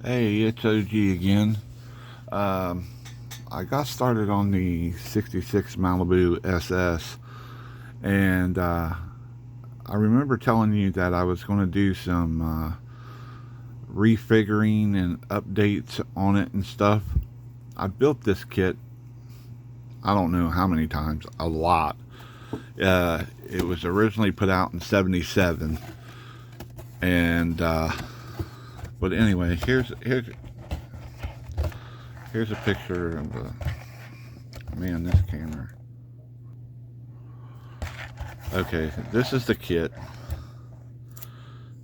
Hey, it's OG again. Um, I got started on the 66 Malibu SS, and I remember telling you that I was going to do some refiguring and updates on it and stuff. I built this kit, I don't know how many times, a lot. It was originally put out in 77, and but anyway, here's a picture of the man. This camera. Okay, this is the kit.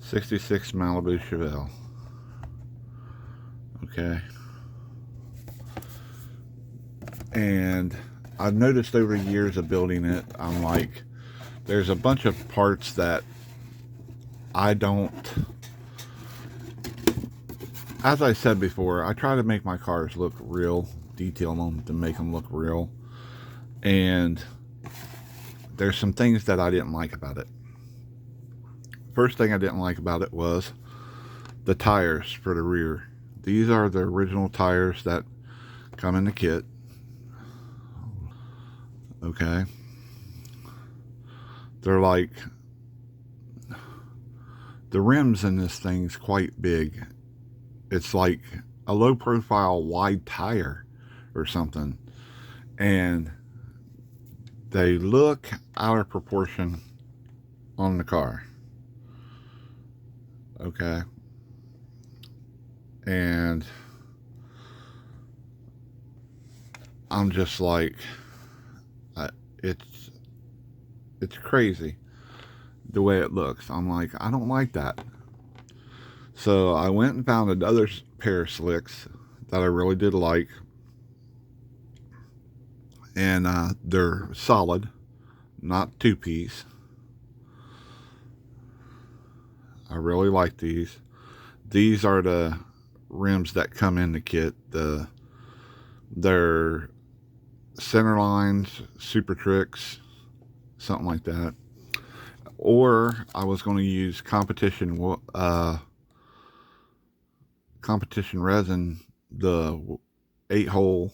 66 Malibu Chevelle. Okay. And I've noticed over years of building it, I'm like, there's a bunch of parts that I don't. As I said before, I try to make my cars look real, detail them to make them look real. And there's some things that I didn't like about it. First thing I didn't like about it was the tires for the rear. These are the original tires that come in the kit. Okay. They're like, the rims in this thing's quite big. It's like a low profile wide tire or something. And they look out of proportion on the car. Okay. And I'm just like, it's crazy the way it looks. I'm like, I don't like that. So I went and found another pair of slicks that I really did like, and they're solid, not two piece. I really like these. These are the rims that come in the kit. They're center lines, super tricks, something like that. Or I was going to use competition resin, the 8-hole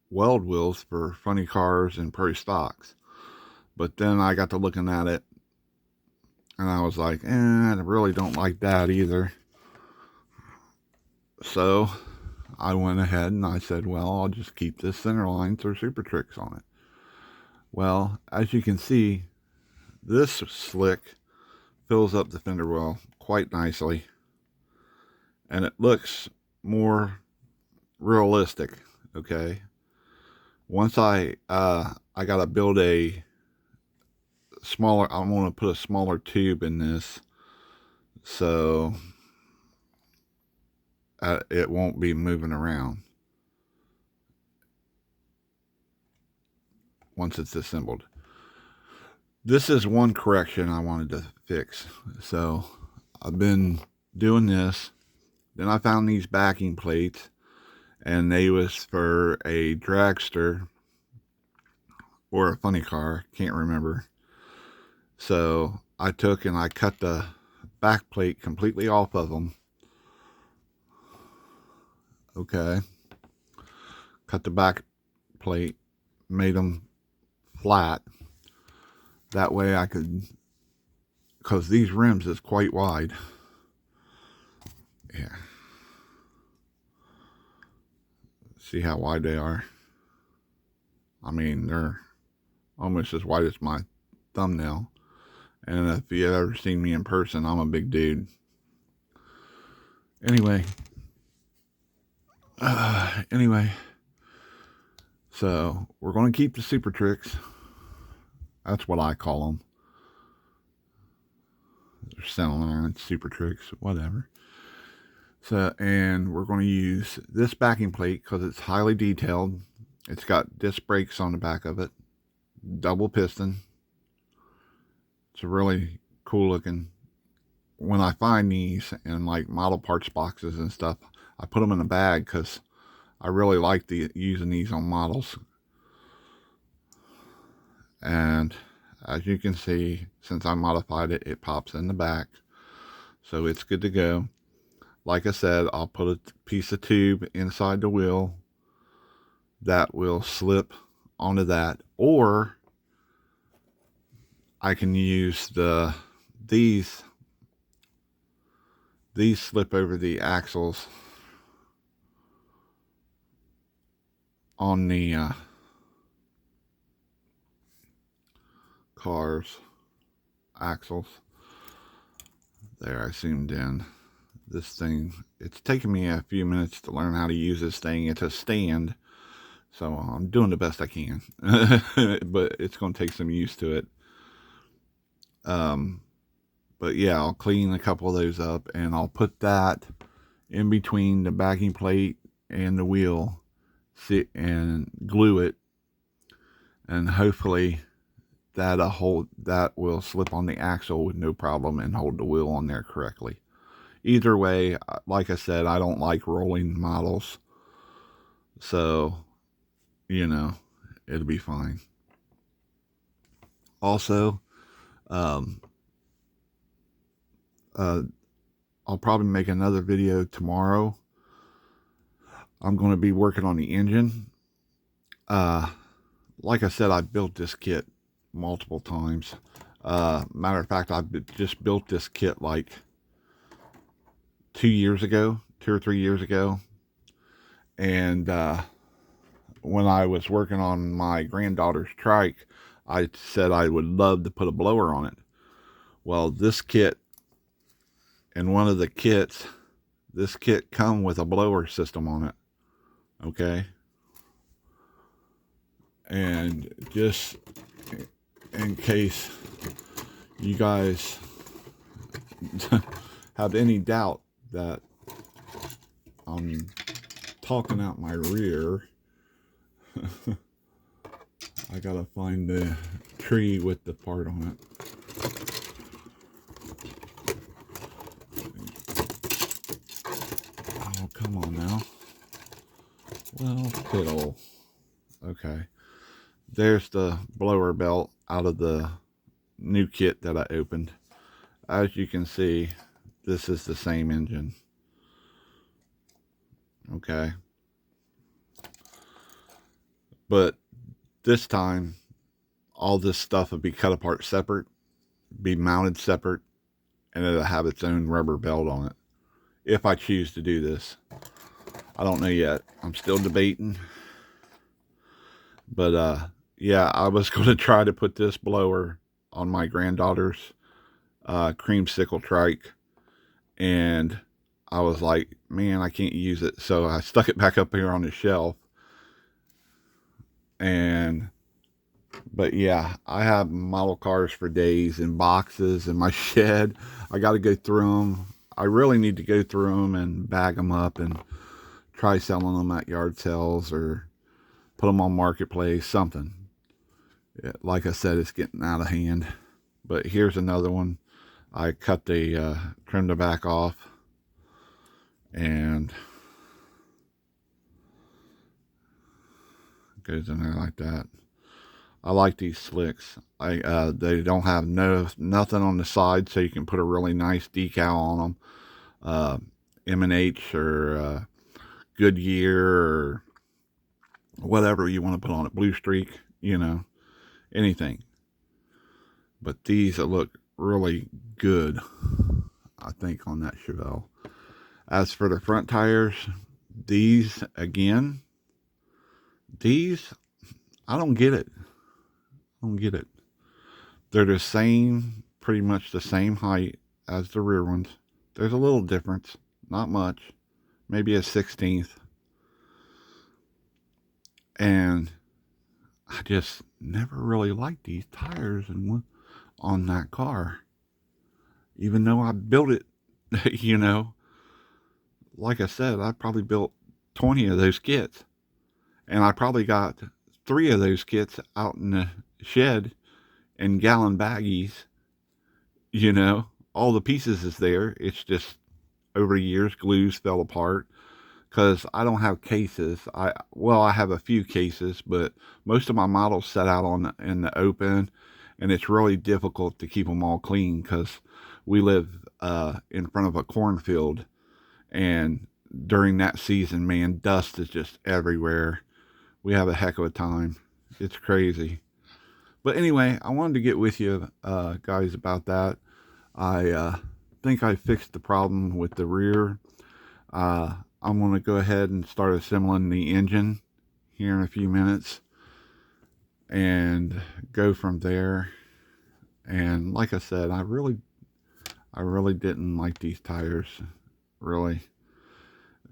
weld wheels for funny cars and prairie stocks. But then I got to looking at it, and I was like, I really don't like that either. So I went ahead and I said, well, I'll just keep this center lines or super tricks on it. Well, as you can see, this slick fills up the fender well quite nicely, and it looks more realistic. Okay. Once I gotta build a smaller. I want to put a smaller tube in this, so it won't be moving around once it's assembled. This is one correction I wanted to fix. So I've been doing this. Then I found these backing plates, and they was for a dragster or a funny car, can't remember. So I took and I cut the back plate completely off of them. Okay. Cut the back plate, made them flat. That way I could, because these rims is quite wide. Yeah. See how wide they are? I mean, they're almost as wide as my thumbnail. And if you ever seen me in person, I'm a big dude. Anyway. Anyway. So, we're going to keep the super tricks. That's what I call them. They're selling super tricks, whatever. So, and we're going to use this backing plate because it's highly detailed. It's got disc brakes on the back of it, double piston. It's a really cool looking. When I find these in like model parts boxes and stuff, I put them in a bag because I really like using these on models. And as you can see, since I modified it, it pops in the back, so it's good to go. like I said, I'll put a piece of tube inside the wheel that will slip onto that, or I can use these slip over the axles on the car's axles. There, I zoomed in. This thing, it's taken me a few minutes to learn how to use this thing. It's a stand, so I'm doing the best I can. But it's going to take some use to it. But yeah, I'll clean a couple of those up, and I'll put that in between the backing plate and the wheel, and glue it, and hopefully that will slip on the axle with no problem and hold the wheel on there correctly. Either way, like I said, I don't like rolling models, so you know, it'll be fine. Also, I'll probably make another video tomorrow. I'm going to be working on the engine. Like I said, I've built this kit multiple times. Matter of fact, I've just built this kit like 2 or 3 years ago. And when I was working on my granddaughter's trike, I said I would love to put a blower on it. Well, this kit and one of the kits, this kit come with a blower system on it. Okay. And just in case you guys have any doubt that I'm talking out my rear, I gotta find the tree with the part on it. Oh, come on now. Well, fiddle. Okay. There's the blower belt out of the new kit that I opened. As you can see, this is the same engine. Okay. But this time, all this stuff will be cut apart separate, be mounted separate, and it'll have its own rubber belt on it. If I choose to do this. I don't know yet. I'm still debating. But yeah, I was going to try to put this blower on my granddaughter's creamsicle trike, and I was like, man, I can't use it. So I stuck it back up here on the shelf. But yeah, I have model cars for days in boxes in my shed. I got to go through them. I really need to go through them and bag them up and try selling them at yard sales or put them on Marketplace, something. Like I said, it's getting out of hand. But here's another one. I cut trimmed the back off, and it goes in there like that. I like these slicks. They don't have nothing on the side, so you can put a really nice decal on them. M&H or Goodyear or whatever you want to put on it. Blue Streak, you know, anything. But these look really good, I think, on that Chevelle. As for the front tires, these, again, I don't get it. They're the same, pretty much the same height as the rear ones. There's a little difference, not much, maybe a 1/16. And I just never really liked these tires on that car, even though I built it. You know, like I said, I probably built 20 of those kits, and I probably got 3 of those kits out in the shed in gallon baggies. You know, all the pieces is there. It's just over the years glues fell apart because I don't have cases. I have a few cases, but most of my models set out in the open, and it's really difficult to keep them all clean because we live in front of a cornfield, And during that season, man, dust is just everywhere. We have a heck of a time. It's crazy. But anyway, I wanted to get with you guys about that. I think I fixed the problem with the rear. I'm going to go ahead and start assembling the engine here in a few minutes and go from there. And like I said, I really didn't like these tires, really.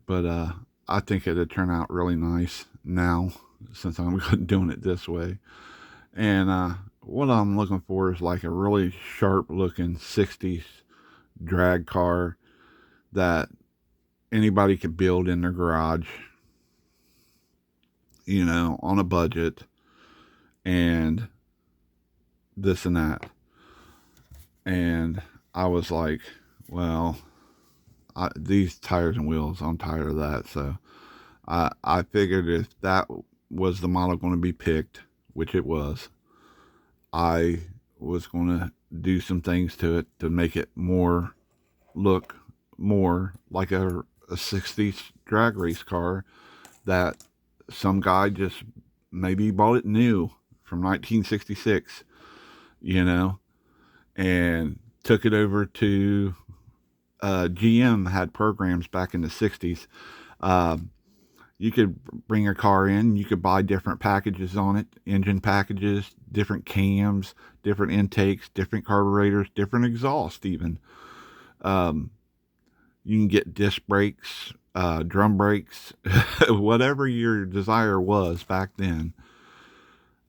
But I think it'd turn out really nice now since I'm doing it this way. And what I'm looking for is like a really sharp looking 60s drag car that anybody could build in their garage, you know, on a budget and this and that. And I was like, well, these tires and wheels, I'm tired of that. So I figured if that was the model going to be picked, which it was, I was going to do some things to it to make it look more like a 60s drag race car that some guy just maybe bought it new from 1966, you know, and took it over to GM had programs back in the 60s. You could bring a car in, you could buy different packages on it, engine packages, different cams, different intakes, different carburetors, different exhaust even. You can get disc brakes, drum brakes, whatever your desire was back then.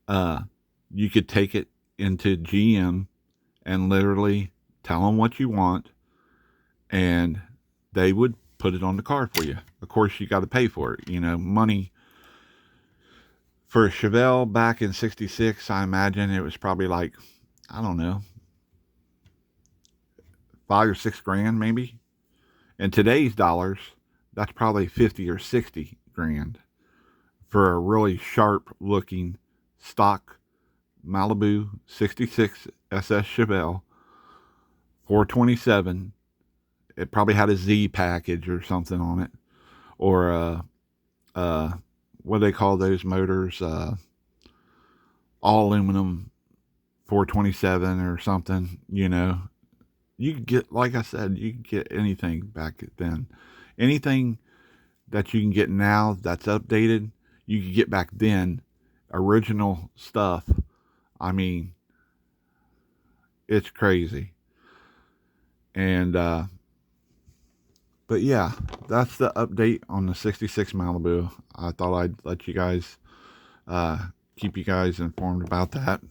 You could take it into GM and literally tell them what you want, and they would put it on the car for you. Of course, you got to pay for it. You know, money for a Chevelle back in 66, I imagine it was probably like, I don't know, 5 or 6 grand maybe. In today's dollars, that's probably 50 or 60 grand for a really sharp looking stock Malibu 66 SS Chevelle 427. It probably had a Z package or something on it, or what do they call those motors? All aluminum 427 or something. You know, you could get, like I said, you could get anything back then. Anything that you can get now that's updated, you could get back then. Original stuff. I mean, it's crazy. And but yeah, that's the update on the 66 Malibu. I thought I'd let you guys keep you guys informed about that.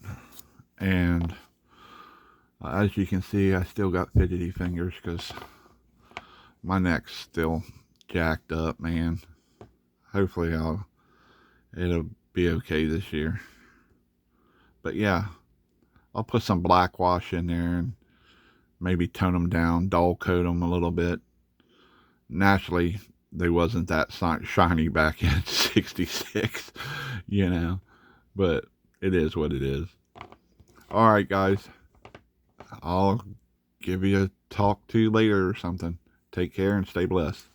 And as you can see, I still got fidgety fingers because my neck's still jacked up, man. Hopefully it'll be okay this year. But yeah, I'll put some black wash in there and maybe tone them down, dull coat them a little bit. Naturally, they wasn't that shiny back in 66, you know, but it is what it is. All right, guys, I'll give you a talk to later or something. Take care and stay blessed.